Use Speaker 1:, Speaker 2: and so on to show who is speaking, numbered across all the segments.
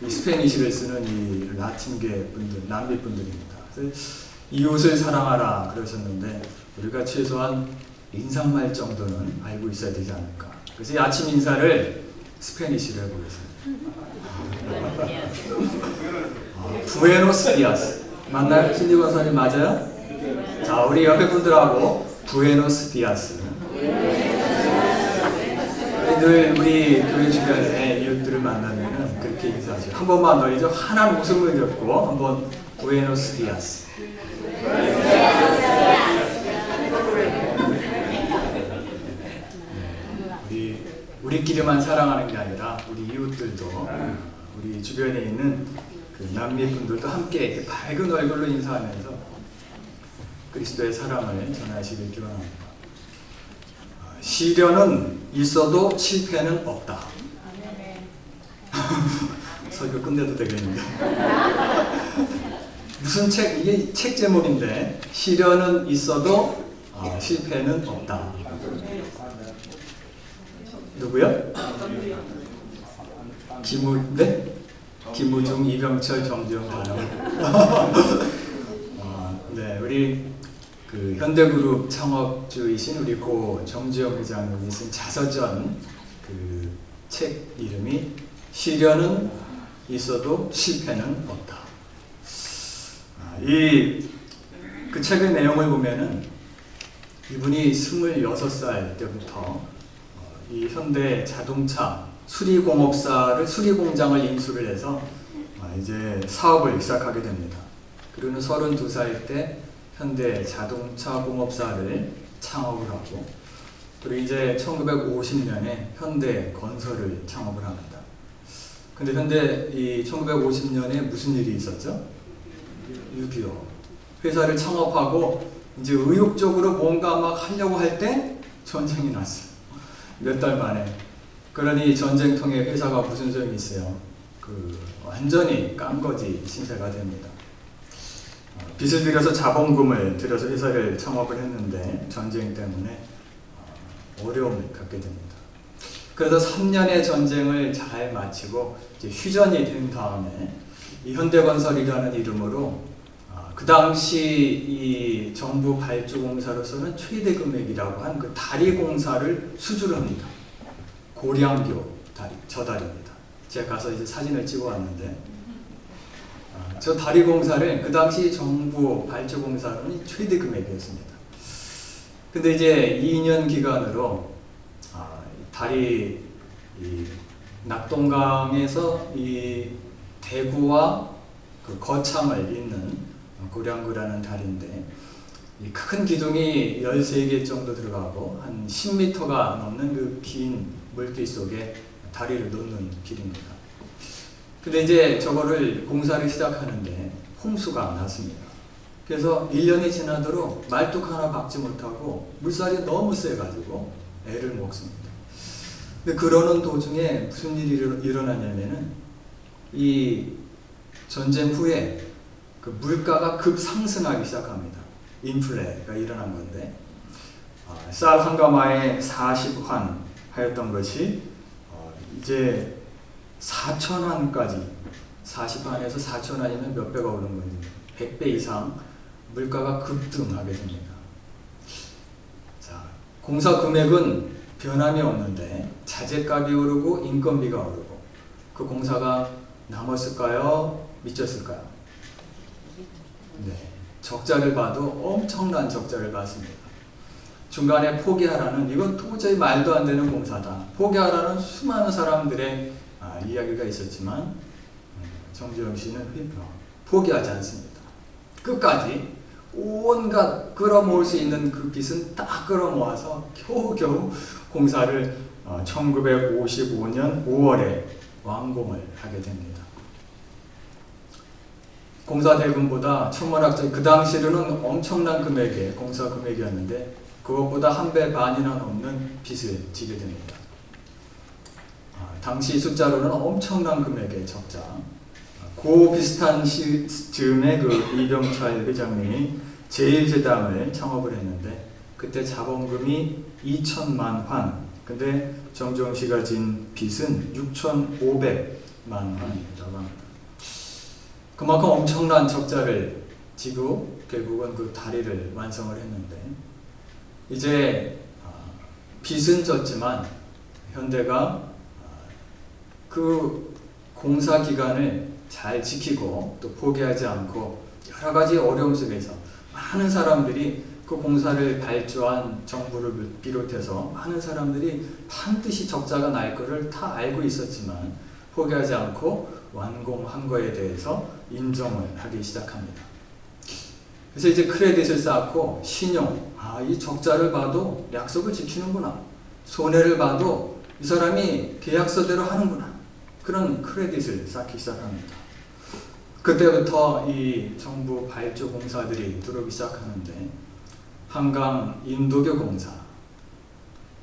Speaker 1: 이 스페니쉬를 쓰는 이 라틴계 분들, 남미 분들입니다. 그래서 이웃을 사랑하라 그러셨는데 우리가 최소한 인사말 정도는 알고 있어야 되지 않을까. 그래서 이 아침 인사를 스페니쉬로 해보겠습니다. 부에노스 디아스 맞나요? 신디 권사님 맞아요? 자, 우리 옆에 분들하고 부에노스 디아스. 늘 우리 교회 주변에 이웃들을 만나면은 그렇게 인사하죠. 한 번만 더 이제 환한 웃음을 듣고 한번 부에노스 디아스. 우리끼리만 사랑하는 게 아니라 우리 이웃들도 우리 주변에 있는 그 남미 분들도 함께 이렇게 밝은 얼굴로 인사하면서 그리스도의 사랑을 전하시길 기원합니다. 시련은 있어도 실패는 없다. 설교 끝내도 되겠는데. 무슨 책, 이게 책 제목인데 시련은 있어도 실패는 없다. 누구요? 김우중, 이병철, 정지영, 단영. 네, 우리 그 현대그룹 창업주이신 우리 고 정지영 회장님이 쓴 자서전 그 책 이름이 시련은 있어도 실패는 없다. 이 그 책의 내용을 보면은 이분이 26살 때부터 이 현대 자동차 수리공업사를 수리공장을 인수를 해서 이제 사업을 시작하게 됩니다. 그리고는 32살 때 현대 자동차 공업사를 창업을 하고 그리고 이제 1950년에 현대 건설을 창업을 합니다. 근데 현대 이 1950년에 무슨 일이 있었죠? 6.25 회사를 창업하고 이제 의욕적으로 뭔가 막 하려고 할 때 전쟁이 났어요. 몇 달 만에. 그러니 전쟁통에 회사가 무슨 소용이 있어요? 그 완전히 깡거지 신세가 됩니다. 빚을 들여서 자본금을 들여서 회사를 창업을 했는데 전쟁 때문에 어려움을 갖게 됩니다. 그래서 3년의 전쟁을 잘 마치고 이제 휴전이 된 다음에 이 현대건설이라는 이름으로 그 당시 이 정부 발주공사로서는 최대 금액이라고 한 그 다리 공사를 수주를 합니다. 고량교 다리, 저 다리입니다. 제가 가서 이제 사진을 찍어 왔는데 저 다리 공사를 그 당시 정부 발주공사로는 최대 금액이었습니다. 근데 이제 2년 기간으로 다리 이 낙동강에서 이 대구와 그 거창을 잇는 고량구라는 다리인데 이 큰 기둥이 13개 정도 들어가고 한 10m가 넘는 그 긴 물길 속에 다리를 놓는 길입니다. 근데 이제 저거를 공사를 시작하는데 홍수가 났습니다. 그래서 1년이 지나도록 말뚝 하나 박지 못하고 물살이 너무 세가지고 애를 먹습니다. 근데 그러는 도중에 무슨 일이 일어나냐면은 이 전쟁 후에 그 물가가 급상승하기 시작합니다. 인플레가 일어난 건데 쌀 한 가마에 40환 하였던 것이 이제 4,000환까지 40환에서 4,000환이면 몇 배가 오른 건지 100배 이상 물가가 급등하게 됩니다. 자, 공사 금액은 변함이 없는데 자재값이 오르고 인건비가 오르고 그 공사가 남았을까요? 미쳤을까요? 네, 적자를 봐도 엄청난 적자를 봤습니다. 중간에 포기하라는 이건 도저히 말도 안 되는 공사다. 포기하라는 수많은 사람들의 이야기가 있었지만 정지영 씨는 포기하지 않습니다. 끝까지 온갖 끌어모을 수 있는 그 빚은 다 끌어모아서 겨우겨우 공사를 1955년 5월에 완공을 하게 됩니다. 공사 대금보다 천문학적 그 당시로는 엄청난 금액의 공사 금액이었는데 그것보다 1배 반이나 넘는 빚을 지게 됩니다. 당시 숫자로는 엄청난 금액의 적자. 그 비슷한 시점에 그 이병철 회장님이 제1제당을 창업을 했는데 그때 자본금이 2천만 환. 근데 정지영 씨가 진 빚은 6,500 합니다. 그만큼 엄청난 적자를 지고 결국은 그 다리를 완성을 했는데, 이제 빚은 졌지만 현대가 그 공사 기간을 잘 지키고 또 포기하지 않고 여러 가지 어려움 속에서 많은 사람들이 그 공사를 발주한 정부를 비롯해서 많은 사람들이 반드시 적자가 날 것을 다 알고 있었지만 포기하지 않고 완공한 거에 대해서 인정을 하기 시작합니다. 그래서 이제 크레딧을 쌓고 신용, 이 적자를 봐도 약속을 지키는구나, 손해를 봐도 이 사람이 계약서대로 하는구나, 그런 크레딧을 쌓기 시작합니다. 그때부터 이 정부 발주 공사들이 들어오기 시작하는데, 한강 인도교 공사,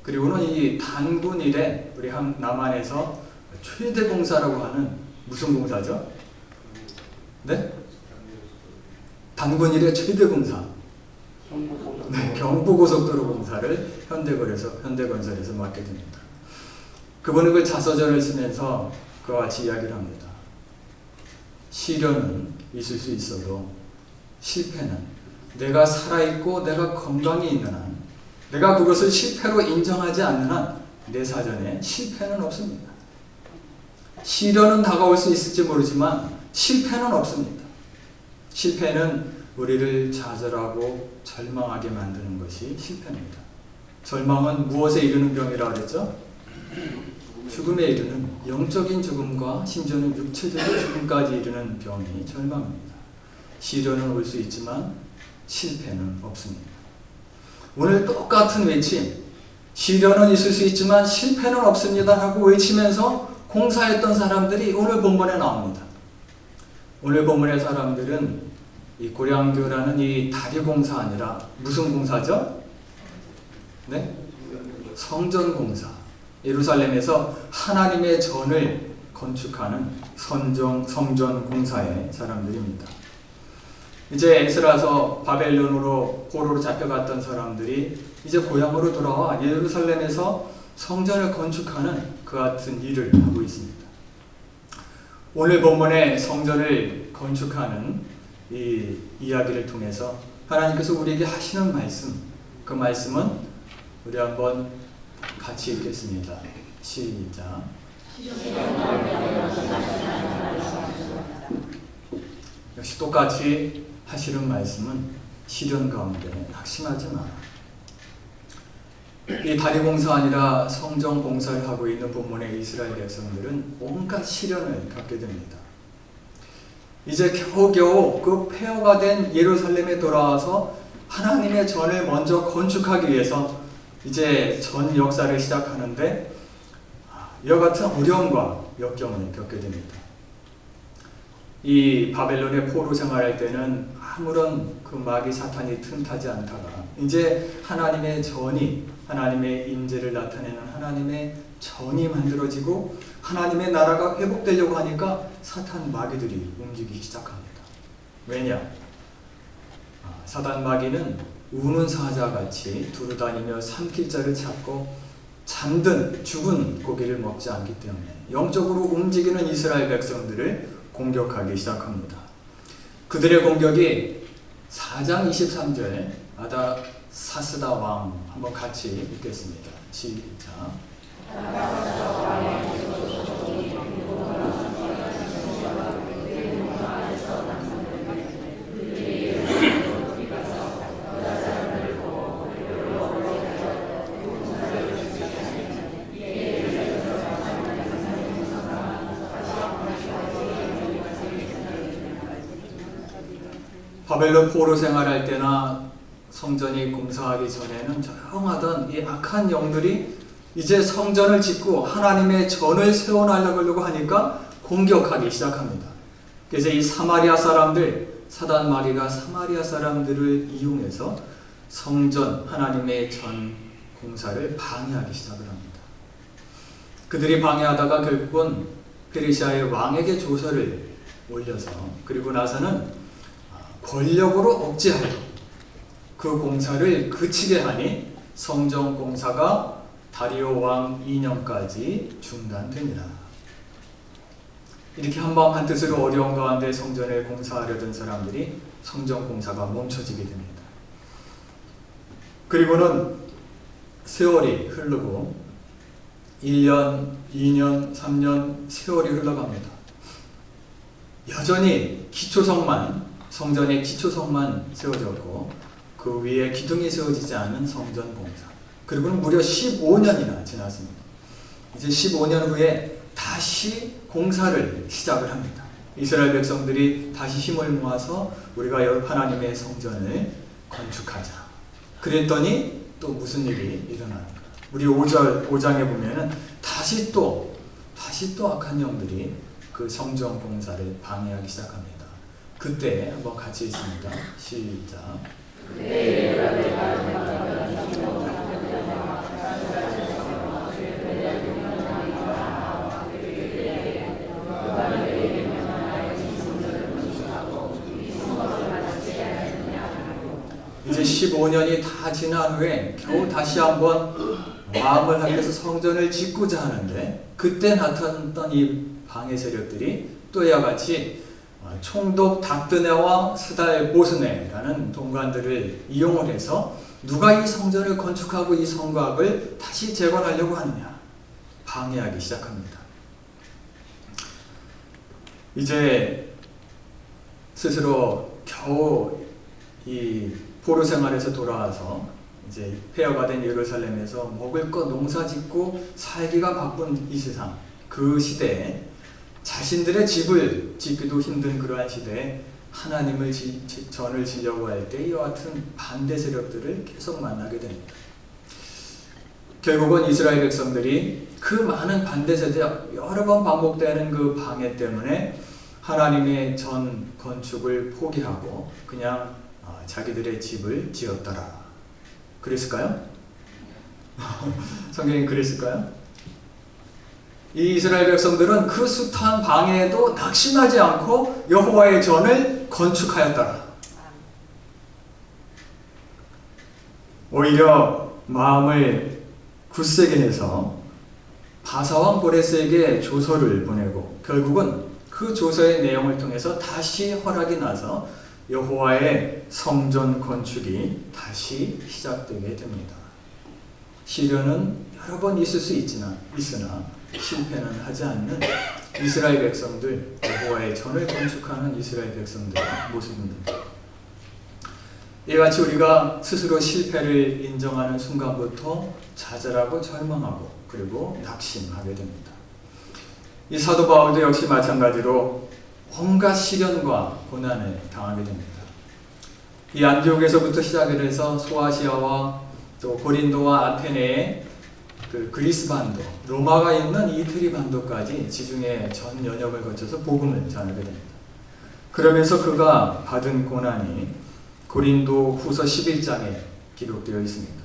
Speaker 1: 그리고는 이 단군 이래 우리 남한에서 최대 공사라고 하는 무슨 공사죠? 네? 단군 이래 최대 공사. 네, 경부고속도로 공사를 현대건설에서 맡게 됩니다. 그분은 그 자서전을 쓰면서 그와 같이 이야기를 합니다. 시련은 있을 수 있어도 실패는 내가 살아있고 내가 건강이 있는 한, 내가 그것을 실패로 인정하지 않는 한 내 사전에 실패는 없습니다. 시련은 다가올 수 있을지 모르지만 실패는 없습니다. 실패는 우리를 좌절하고 절망하게 만드는 것이 실패입니다. 절망은 무엇에 이르는 병이라고 그랬죠? 죽음에 이르는, 영적인 죽음과 심지어는 육체적인 죽음까지 이르는 병이 절망입니다. 시련은 올 수 있지만 실패는 없습니다. 오늘 똑같은 외침, 시련은 있을 수 있지만 실패는 없습니다 라고 외치면서 공사했던 사람들이 오늘 본문에 나옵니다. 오늘 본문의 사람들은 이 고량교라는 이 다리 공사 아니라 무슨 공사죠? 네? 성전 공사. 예루살렘에서 하나님의 전을 건축하는 성전 공사의 사람들입니다. 이제 에스라서 바벨론으로 포로로 잡혀갔던 사람들이 이제 고향으로 돌아와 예루살렘에서 성전을 건축하는 그 같은 일을 하고 있습니다. 오늘 본문의 성전을 건축하는 이 이야기를 통해서 하나님께서 우리에게 하시는 말씀, 그 말씀은 우리 한번 같이 읽겠습니다. 시작. 역시 똑같이 하시는 말씀은 시련 가운데 낙심하지 마라. 이 다리 공사 아니라 성전 공사를 하고 있는 본문의 이스라엘 백성들은 온갖 시련을 갖게 됩니다. 이제 겨우겨우 그 폐허가 된 예루살렘에 돌아와서 하나님의 전을 먼저 건축하기 위해서 이제 전 역사를 시작하는데 이와 같은 어려움과 역경을 겪게 됩니다. 이 바벨론의 포로 생활할 때는 아무런 그 마귀 사탄이 틈타지 않다가 이제 하나님의 전이, 하나님의 임재를 나타내는 하나님의 전이 만들어지고 하나님의 나라가 회복되려고 하니까 사탄 마귀들이 움직이기 시작합니다. 왜냐? 사단 마귀는 우는 사자같이 두루다니며 삼킬 자를 찾고 잠든 죽은 고기를 먹지 않기 때문에 영적으로 움직이는 이스라엘 백성들을 공격하기 시작합니다. 그들의 공격이 4장 23절 아다사스다 왕 한번 같이 읽겠습니다. 시작. 바벨론 포로 생활할 때나 성전이 공사하기 전에는 조용하던 이 악한 영들이 이제 성전을 짓고 하나님의 전을 세워나가려고 하니까 공격하기 시작합니다. 그래서 이 사마리아 사람들, 사단 마귀가 사마리아 사람들을 이용해서 성전, 하나님의 전 공사를 방해하기 시작을 합니다. 그들이 방해하다가 결국은 페르시아의 왕에게 조서를 올려서 그리고 나서는 권력으로 억제하여 그 공사를 그치게 하니 성전 공사가 다리오 왕 2년까지 중단됩니다. 이렇게 한마음 한뜻으로 어려운 가운데 성전을 공사하려던 사람들이 성전 공사가 멈춰지게 됩니다. 그리고는 세월이 흐르고 1년, 2년, 3년 세월이 흘러갑니다. 여전히 성전의 기초성만 세워졌고 그 위에 기둥이 세워지지 않은 성전 공사. 그리고는 무려 15년이나 지났습니다. 이제 15년 후에 다시 공사를 시작을 합니다. 이스라엘 백성들이 다시 힘을 모아서 우리가 하나님의 성전을 건축하자. 그랬더니 또 무슨 일이 일어나는가? 우리 5장에 보면은 다시 또 악한 영들이 그 성전 공사를 방해하기 시작합니다. 그때 한번 같이 읽습니다. 시작. 이제 15년이 다 지난 후에 겨우 다시 한번 마음을 합해서 성전을 짓고자 하는데 그때 나타났던 이 방해 세력들이 또 이와 같이 총독 닥드네와 스달 보스네라는 동관들을 이용을 해서 누가 이 성전을 건축하고 이 성곽을 다시 재건하려고 하느냐 방해하기 시작합니다. 이제 스스로 겨우 이 포로 생활에서 돌아와서 이제 폐허가 된 예루살렘에서 먹을 것 농사짓고 살기가 바쁜 이 세상, 그 시대에 자신들의 집을 짓기도 힘든 그러한 시대에 하나님을 전을 지려고 할 때 이와 같은 반대 세력들을 계속 만나게 됩니다. 결국은 이스라엘 백성들이 그 많은 반대 세대 여러 번 반복되는 그 방해 때문에 하나님의 전 건축을 포기하고 그냥 자기들의 집을 지었더라. 그랬을까요? 성경이 그랬을까요? 이 이스라엘 백성들은 그 숱한 방해에도 낙심하지 않고 여호와의 전을 건축하였더라. 오히려 마음을 굳세게 해서 바사왕 고레스에게 조서를 보내고 결국은 그 조서의 내용을 통해서 다시 허락이 나서 여호와의 성전 건축이 다시 시작되게 됩니다. 시련은 여러 번 있을 수 있으나 실패는 하지 않는 이스라엘 백성들, 여호와의 전을 건축하는 이스라엘 백성들의 모습입니다. 이같이 우리가 스스로 실패를 인정하는 순간부터 좌절하고 절망하고 그리고 낙심하게 됩니다. 이 사도 바울도 역시 마찬가지로 온갖 시련과 고난을 당하게 됩니다. 이 안디옥에서부터 시작을 해서 소아시아와 또 고린도와 아테네의 그 그리스 반도, 로마가 있는 이태리 반도까지 지중해 전 연역을 거쳐서 복음을 전하게 됩니다. 그러면서 그가 받은 고난이 고린도 후서 11장에 기록되어 있습니다.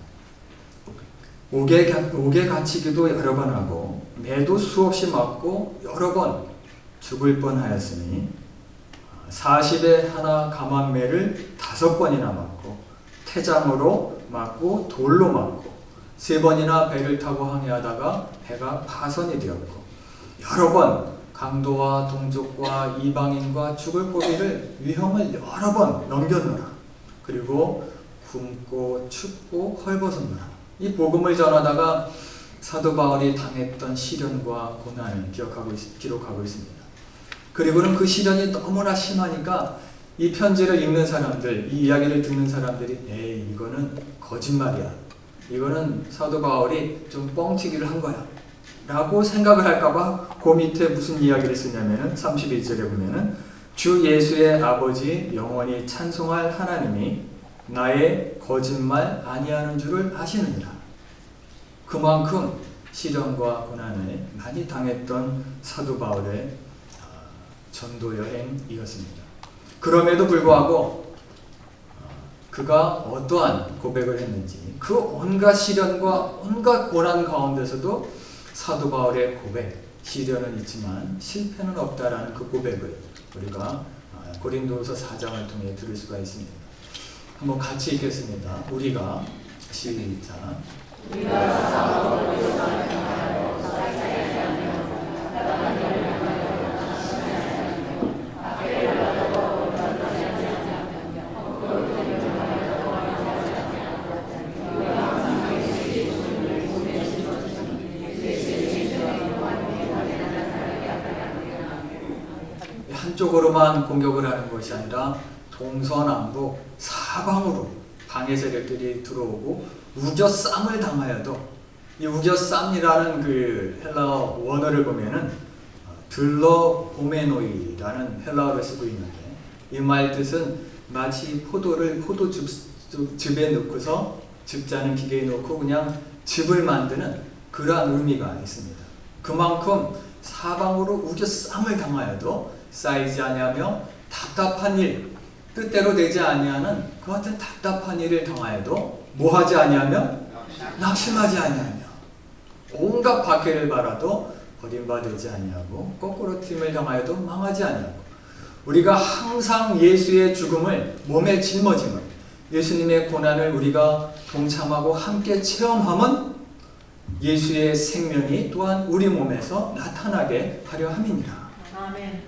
Speaker 1: 옥에 갇히기도 여러 번 하고 매도 수없이 맞고 여러 번 죽을 뻔하였으니 40에 하나 가만매를 5번이나 맞고 태장으로 맞고 돌로 맞고 3번이나 배를 타고 항해하다가 배가 파선이 되었고 여러 번 강도와 동족과 이방인과 죽을 고비를 위험을 여러 번 넘겼노라. 그리고 굶고 춥고 헐벗었노라. 이 복음을 전하다가 사도 바울이 당했던 시련과 고난을 기록하고 있습니다. 그리고는 그 시련이 너무나 심하니까 이 편지를 읽는 사람들, 이 이야기를 듣는 사람들이 에이 이거는 거짓말이야. 이거는 사도 바울이 좀 뻥튀기를 한 거야. 라고 생각을 할까봐 그 밑에 무슨 이야기를 쓰냐면은 31절에 보면은 주 예수의 아버지 영원히 찬송할 하나님이 나의 거짓말 아니하는 줄을 아시느니라. 그만큼 시련과 고난을 많이 당했던 사도 바울의 전도 여행이었습니다. 그럼에도 불구하고 그가 어떠한 고백을 했는지 그 온갖 시련과 온갖 고난 가운데서도 사도 바울의 고백, 시련은 있지만 실패는 없다라는 그 고백을 우리가 고린도후서 4장을 통해 들을 수가 있습니다. 한번 같이 읽겠습니다. 우리가 시작. 한쪽으로만 공격을 하는 것이 아니라 동서남북 사방으로 방해 세력들이 들어오고 우겨쌈을 당하여도, 이 우겨쌈이라는 그 헬라어 원어를 보면은 들러보메노이라는 헬라어를 쓰고 있는데, 이 말 뜻은 마치 포도를 포도즙에 넣고서 즙자는 기계에 넣고 그냥 즙을 만드는 그러한 의미가 있습니다. 그만큼 사방으로 우겨쌈을 당하여도 쌓이지 아니하며 답답한 일, 뜻대로 되지 아니하는 그 같은 답답한 일을 당하여도 뭐하지 아니하며 낙심하지 아니하며 온갖 박해를 받아도 버림받지 아니하고 거꾸로 튀김을 당하여도 망하지 아니하고, 우리가 항상 예수의 죽음을, 몸의 짊어짐을, 예수님의 고난을 우리가 동참하고 함께 체험함은 예수의 생명이 또한 우리 몸에서 나타나게 하려 함이니라.
Speaker 2: 아멘.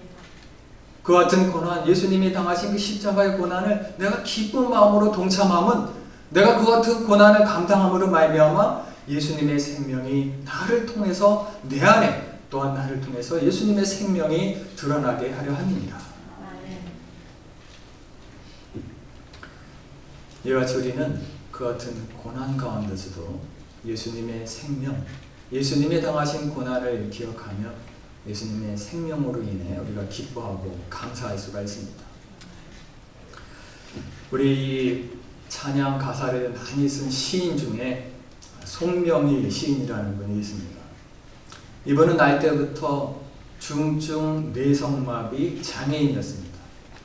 Speaker 1: 그 같은 고난, 예수님이 당하신 그 십자가의 고난을 내가 기쁜 마음으로 동참함은, 내가 그 같은 고난을 감당함으로 말미암아 예수님의 생명이 나를 통해서 내 안에, 또한 나를 통해서 예수님의 생명이 드러나게 하려 함이니라. 이와 같이 우리는 그 같은 고난 가운데서도 예수님의 생명, 예수님이 당하신 고난을 기억하며 예수님의 생명으로 인해 우리가 기뻐하고 감사할 수가 있습니다. 우리 찬양 가사를 많이 쓴 시인 중에 송명희 시인이라는 분이 있습니다. 이분은 날 때부터 중증 뇌성마비 장애인이었습니다.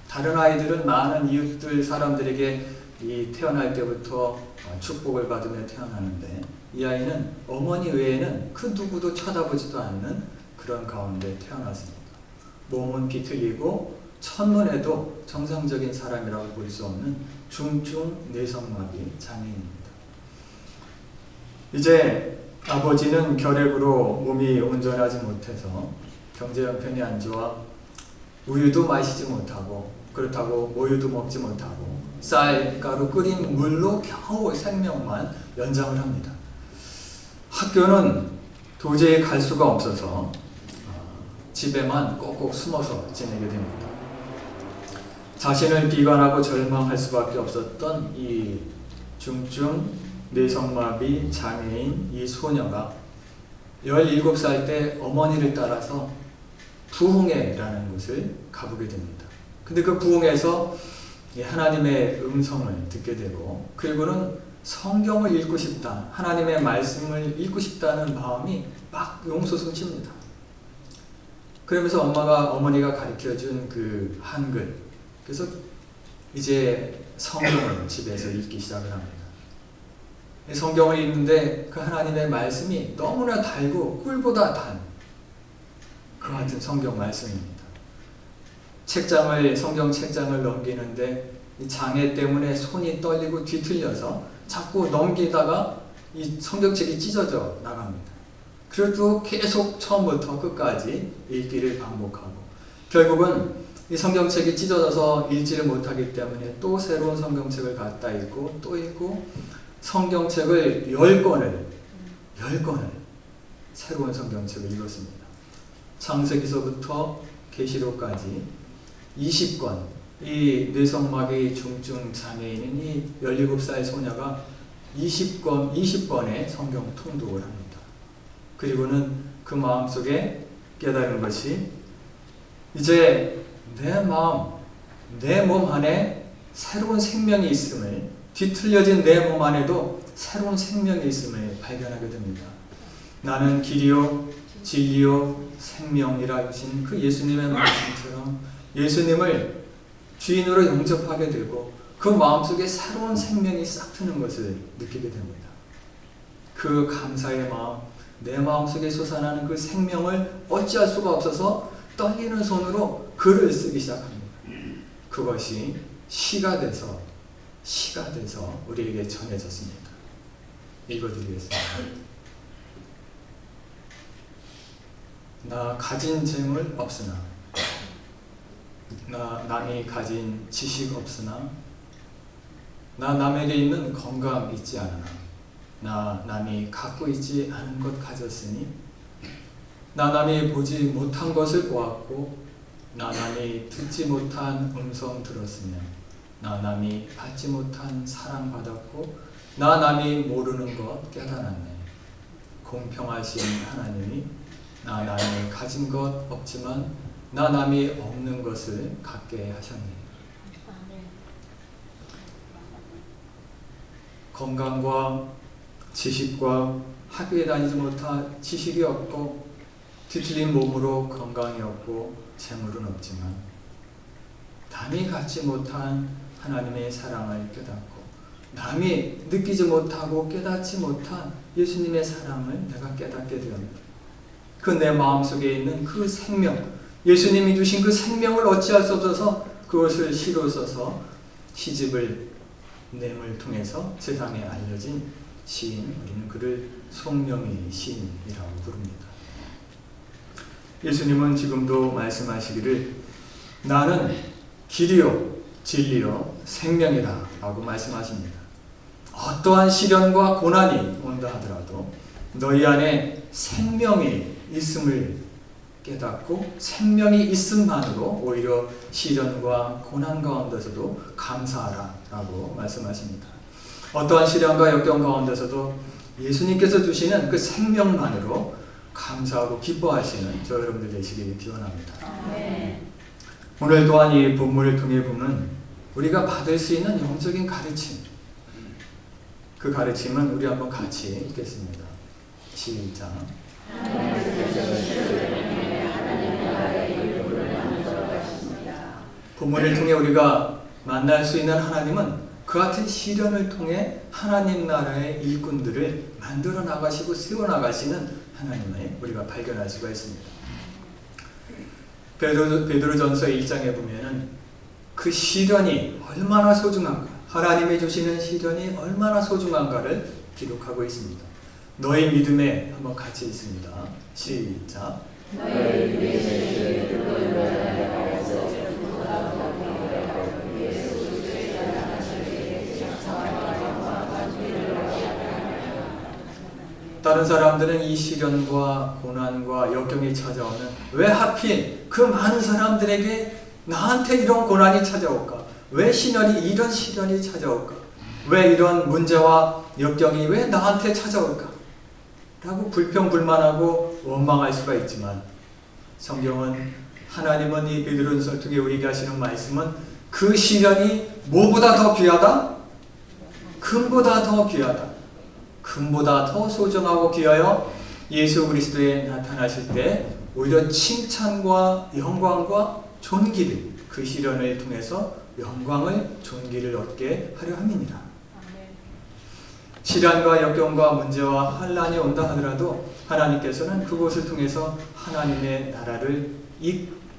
Speaker 1: 다른 아이들은 많은 이웃들 사람들에게 태어날 때부터 축복을 받으며 태어나는데, 이 아이는 어머니 외에는 그 누구도 쳐다보지도 않는 그런 가운데 태어났습니다. 몸은 비틀리고 첫눈에도 정상적인 사람이라고 볼 수 없는 중증 뇌성마비 장애인입니다. 이제 아버지는 결핵으로 몸이 온전하지 못해서 경제 형편이 안 좋아 우유도 마시지 못하고, 그렇다고 모유도 먹지 못하고 쌀가루 끓인 물로 겨우 생명만 연장을 합니다. 학교는 도저히 갈 수가 없어서 집에만 꼭꼭 숨어서 지내게 됩니다. 자신을 비관하고 절망할 수밖에 없었던 이 중증 뇌성마비 장애인 이 소녀가 17살 때 어머니를 따라서 부흥회라는 곳을 가보게 됩니다. 근데 그 부흥회에서 하나님의 음성을 듣게 되고, 그리고는 성경을 읽고 싶다, 하나님의 말씀을 읽고 싶다는 마음이 막 용솟음칩니다. 그러면서 어머니가 가르쳐준 그 한글, 그래서 이제 성경을 집에서 읽기 시작을 합니다. 성경을 읽는데 그 하나님의 말씀이 너무나 달고 꿀보다 단 그 같은 성경 말씀입니다. 성경 책장을 넘기는데 이 장애 때문에 손이 떨리고 뒤틀려서 자꾸 넘기다가 이 성경책이 찢어져 나갑니다. 그래도 계속 처음부터 끝까지 읽기를 반복하고, 결국은 이 성경책이 찢어져서 읽지를 못하기 때문에 또 새로운 성경책을 갖다 읽고 또 읽고, 성경책을 10권을 새로운 성경책을 읽었습니다. 창세기서부터 계시록까지 20권, 이 뇌성마비 중증 장애인인 이 17살 소녀가 20권의 성경 통독을 합니다. 그리고는 그 마음속에 깨달은 것이, 이제 내 마음, 내 몸 안에 새로운 생명이 있음을, 뒤틀려진 내 몸 안에도 새로운 생명이 있음을 발견하게 됩니다. 나는 길이요 진리요 생명이라 하신 그 예수님의 말씀처럼 예수님을 주인으로 영접하게 되고, 그 마음속에 새로운 생명이 싹 트는 것을 느끼게 됩니다. 그 감사의 마음, 내 마음속에 솟아나는 그 생명을 어찌할 수가 없어서 떨리는 손으로 글을 쓰기 시작합니다. 그것이 시가 돼서 우리에게 전해졌습니다. 읽어드리겠습니다. 나 가진 재물 없으나, 나 남이 가진 지식 없으나, 나 남에게 있는 건강 있지 않으나, 나 남이 갖고 있지 않은 것 가졌으니, 나 남이 보지 못한 것을 보았고 나 남이 듣지 못한 음성 들었으며 나 남이 받지 못한 사랑 받았고 나 남이 모르는 것 깨달았네. 공평하신 하나님이 나 남이 가진 것 없지만 나 남이 없는 것을 갖게 하셨네. 건강과 지식과 학교에 다니지 못한 지식이 없고 뒤틀린 몸으로 건강이 없고 재물은 없지만 남이 갖지 못한 하나님의 사랑을 깨닫고 남이 느끼지 못하고 깨닫지 못한 예수님의 사랑을 내가 깨닫게 되었다. 그 내 마음속에 있는 그 생명, 예수님이 주신 그 생명을 어찌할 수 없어서 그것을 시로 써서 시집을 냄을 통해서 세상에 알려진 시인, 우리는 그를 송명의 시인이라고 부릅니다. 예수님은 지금도 말씀하시기를 나는 길이요 진리요 생명이라 라고 말씀하십니다. 어떠한 시련과 고난이 온다 하더라도 너희 안에 생명이 있음을 깨닫고 생명이 있음만으로 오히려 시련과 고난 가운데서도 감사하라 라고 말씀하십니다. 어떠한 시련과 역경 가운데서도 예수님께서 주시는 그 생명만으로 감사하고 기뻐하시는 저 여러분들 되시길 기원합니다. 오늘 또한 이 본문을 통해 보면 우리가 받을 수 있는 영적인 가르침, 그 가르침은 우리 한번 같이 읽겠습니다. 시작. 본문을 통해 우리가 만날 수 있는 하나님은 그 같은 시련을 통해 하나님 나라의 일꾼들을 만들어 나가시고 세워 나가시는 하나님을 우리가 발견할 수가 있습니다. 베드로전서 1장에 보면은 그 시련이 얼마나 소중한가, 하나님이 주시는 시련이 얼마나 소중한가를 기록하고 있습니다. 너의 믿음에 한번 같이 있습니다. 시작. 너의 믿음에 다른 사람들은 이 시련과 고난과 역경이 찾아오면 왜 하필 그 많은 사람들에게 나한테 이런 고난이 찾아올까? 왜 이런 시련이 찾아올까? 왜 이런 문제와 역경이 왜 나한테 찾아올까? 라고 불평불만하고 원망할 수가 있지만 성경은 하나님은 이 베드로전서를 통해 우리에게 하시는 말씀은 그 시련이 뭐보다 더 귀하다? 금보다 더 귀하다. 금보다 더 소중하고 귀하여 예수 그리스도에 나타나실 때 오히려 칭찬과 영광과 존귀를 그 시련을 통해서 영광을 존귀를 얻게 하려 함이니라. 시련과 역경과 문제와 환난이 온다 하더라도 하나님께서는 그것을 통해서 하나님의 나라를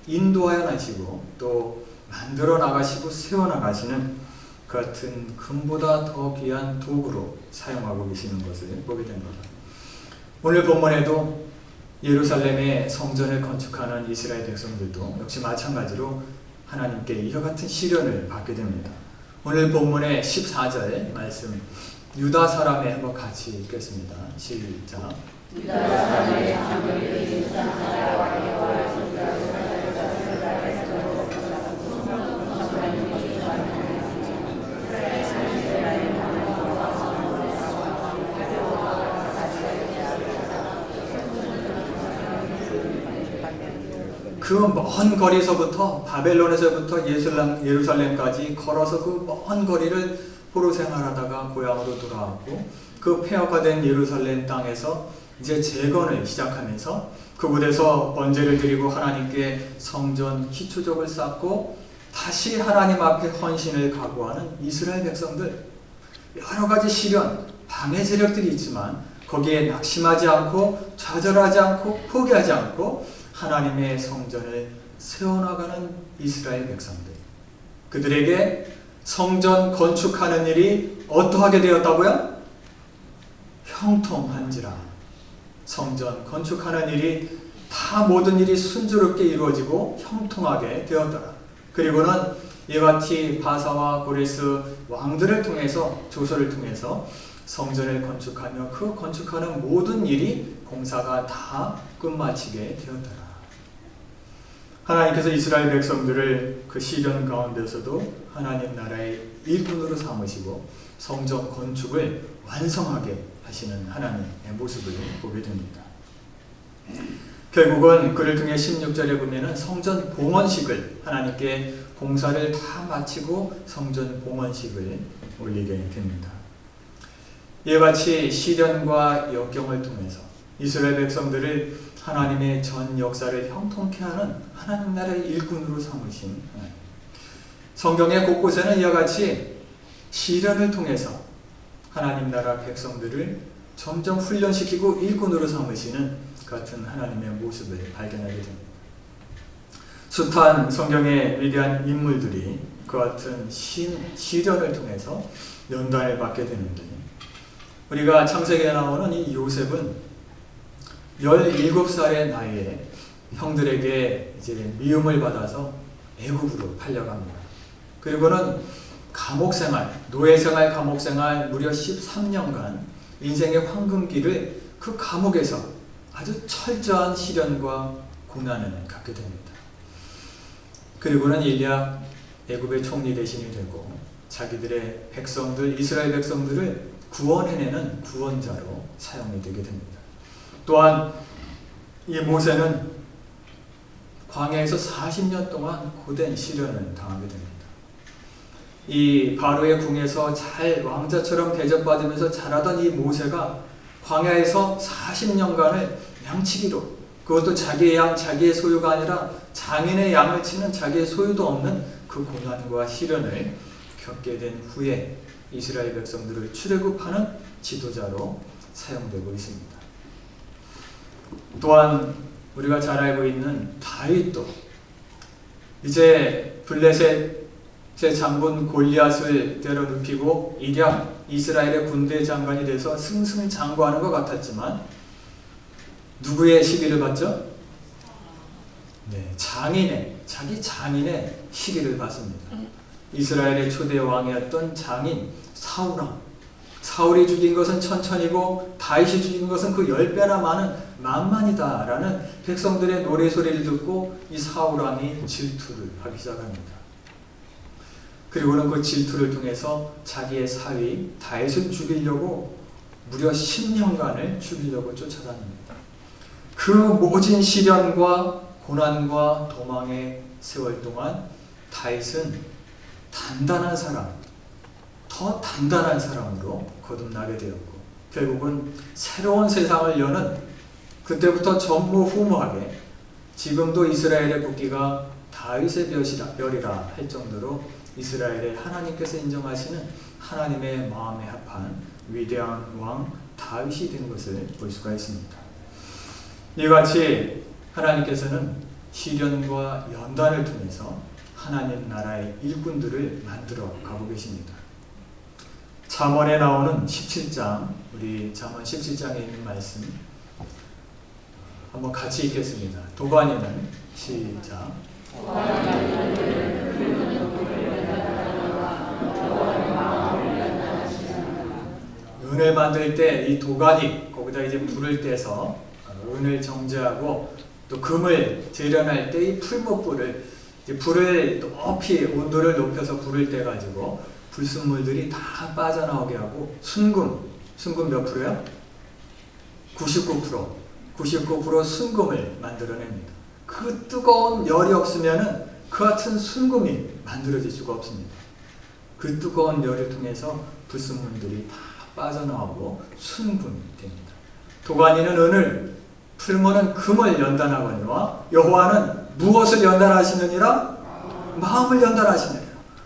Speaker 1: 인도하여 나시고 또 만들어 나가시고 세워 나가시는 그 같은 금보다 더 귀한 도구로 사용하고 계시는 것을 보게 됩니다. 오늘 본문에도 예루살렘의 성전을 건축하는 이스라엘 백성들도 역시 마찬가지로 하나님께 이와 같은 시련을 받게 됩니다. 오늘 본문의 14절 말씀 유다 사람의 한번 같이 읽겠습니다. 시작. 유다 사람의 하늘의 사랑과 여호와의 그 먼 거리서부터 바벨론에서부터 예루살렘까지 걸어서 그 먼 거리를 포로 생활하다가 고향으로 돌아왔고 그 폐허가 된 예루살렘 땅에서 이제 재건을 시작하면서 그곳에서 번제를 드리고 하나님께 성전 기초적을 쌓고 다시 하나님 앞에 헌신을 각오하는 이스라엘 백성들, 여러 가지 시련, 방해 세력들이 있지만 거기에 낙심하지 않고 좌절하지 않고 포기하지 않고 하나님의 성전을 세워나가는 이스라엘 백성들, 그들에게 성전 건축하는 일이 어떠하게 되었다고요? 형통한지라. 성전 건축하는 일이 다 모든 일이 순조롭게 이루어지고 형통하게 되었더라. 그리고는 예와티 바사와 고레스 왕들을 통해서 조서를 통해서 성전을 건축하며 그 건축하는 모든 일이 공사가 다 끝마치게 되었더라. 하나님께서 이스라엘 백성들을 그 시련 가운데서도 하나님 나라의 일꾼으로 삼으시고 성전 건축을 완성하게 하시는 하나님의 모습을 보게 됩니다. 결국은 그를 통해 16절에 보면은 성전 봉헌식을 하나님께 봉사를 다 마치고 성전 봉헌식을 올리게 됩니다. 이와 같이 시련과 역경을 통해서 이스라엘 백성들을 하나님의 전 역사를 형통케 하는 하나님 나라의 일꾼으로 삼으신 하나님. 성경의 곳곳에는 이와 같이 시련을 통해서 하나님 나라 백성들을 점점 훈련시키고 일꾼으로 삼으시는 같은 하나님의 모습을 발견하게 됩니다. 숱한 성경의 위대한 인물들이 그 같은 시련을 통해서 연단을 받게 되는데, 우리가 창세기에 나오는 이 요셉은 17살의 나이에 형들에게 이제 미움을 받아서 애굽으로 팔려갑니다. 그리고는 감옥생활, 노예생활, 감옥생활 무려 13년간 인생의 황금기를 그 감옥에서 아주 철저한 시련과 고난을 갖게 됩니다. 그리고는 일약 애굽의 총리 대신이 되고 자기들의 백성들, 이스라엘 백성들을 구원해내는 구원자로 사용이 되게 됩니다. 또한 이 모세는 광야에서 40년 동안 고된 시련을 당하게 됩니다. 이 바로의 궁에서 잘 왕자처럼 대접받으면서 자라던 이 모세가 광야에서 40년간을 양치기로, 그것도 자기의 양, 자기의 소유가 아니라 장인의 양을 치는 자기의 소유도 없는 그 고난과 시련을 겪게 된 후에 이스라엘 백성들을 출애굽하는 지도자로 사용되고 있습니다. 또한 우리가 잘 알고 있는 다윗도 이제 블레셋의 장군 골리앗을 때려눕히고 일약 이스라엘의 군대 장관이 돼서 승승장구하는 것 같았지만 누구의 시기를 받죠? 네, 자기 장인의 시기를 받습니다. 이스라엘의 초대 왕이었던 장인 사울왕. 사울이 죽인 것은 천천히고 다윗이 죽인 것은 그 10배나 많은 만만이다 라는 백성들의 노래소리를 듣고 이 사울왕이 질투를 하기 시작합니다. 그리고는 그 질투를 통해서 자기의 사위 다윗을 죽이려고 무려 10년간을 죽이려고 쫓아다닙니다. 그 모진 시련과 고난과 도망의 세월 동안 다윗은 단단한 사람, 더 단단한 사람으로 거듭나게 되었고 결국은 새로운 세상을 여는, 그때부터 전무후무하게 지금도 이스라엘의 국기가 다윗의 별이라 할 정도로 이스라엘의 하나님께서 인정하시는 하나님의 마음에 합한 위대한 왕 다윗이 된 것을 볼 수가 있습니다. 이같이 하나님께서는 시련과 연단을 통해서 하나님 나라의 일꾼들을 만들어 가고 계십니다. 잠언에 나오는 17장, 우리 잠언 17장에 있는 말씀 한번 같이 읽겠습니다. 도반이는 시작. 은을 만들 때 이 도가니 거기다 이제 불을 떼서 은을 정제하고 또 금을 재련할 때 이 풀목불을 불을 높이 온도를 높여서 불을 떼 가지고 불순물들이 다 빠져나오게 하고 순금 몇 프로요? 99% 순금을 만들어냅니다. 그 뜨거운 열이 없으면은 그 같은 순금이 만들어질 수가 없습니다. 그 뜨거운 열을 통해서 불순물들이 다 빠져나오고 순금이 됩니다. 도가니는 은을, 풀무는 금을 연단하거니와 여호와는 무엇을 연단하시느니라? 마음을 연단하시느니라.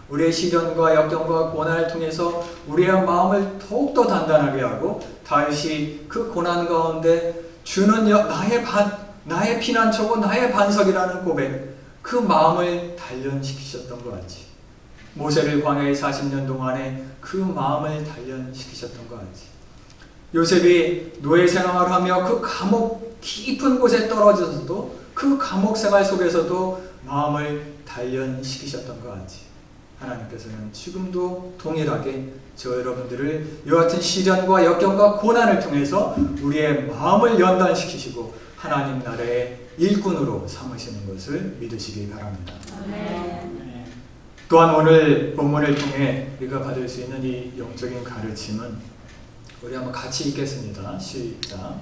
Speaker 1: 우리의 시련과 역경과 고난을 통해서 우리의 마음을 더욱더 단단하게 하고 다윗이 그 고난 가운데 주는 나의 피난처고 나의 반석이라는 고백, 그 마음을 단련시키셨던 것 같이 모세를 광야의 40년 동안에 그 마음을 단련시키셨던 것 같이 요셉이 노예 생활을 하며 그 감옥 깊은 곳에 떨어져서도 그 감옥 생활 속에서도 마음을 단련시키셨던 것 같이 하나님께서는 지금도 동일하게 저 여러분들을 이와 같은 시련과 역경과 고난을 통해서 우리의 마음을 연단시키시고 하나님 나라의 일꾼으로 삼으시는 것을 믿으시기 바랍니다. 또한 오늘 본문을 통해 우리가 받을 수 있는 이 영적인 가르침은 우리 한번 같이 읽겠습니다. 시작.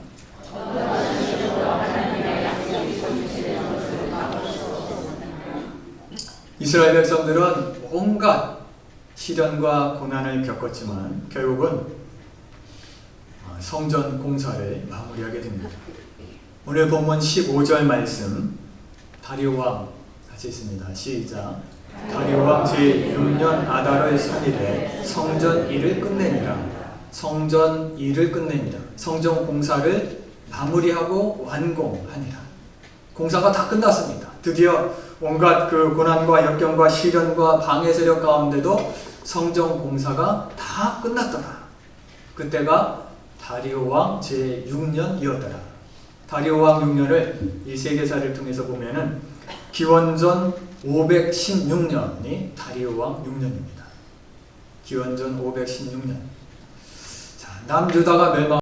Speaker 1: 이스라엘 백성들은 온갖 시련과 고난을 겪었지만 결국은 성전 공사를 마무리하게 됩니다. 오늘 본문 15절 말씀 다리오 왕 같이 있습니다. 시작. 다리오 왕 제6년 아달월 3일에 성전 일을 끝냅니다. 성전 일을 끝냅니다. 성전 공사를 마무리하고 완공하니라. 공사가 다 끝났습니다. 드디어 온갖 그 고난과 역경과 시련과 방해 세력 가운데도 성전 공사가 다 끝났더라. 그때가 다리오 왕 제6년이었더라. 다리오 왕 6년을 이 세계사를 통해서 보면은 기원전 516년이 다리오 왕 6년입니다. 기원전 516년. 자, 남유다가 멸망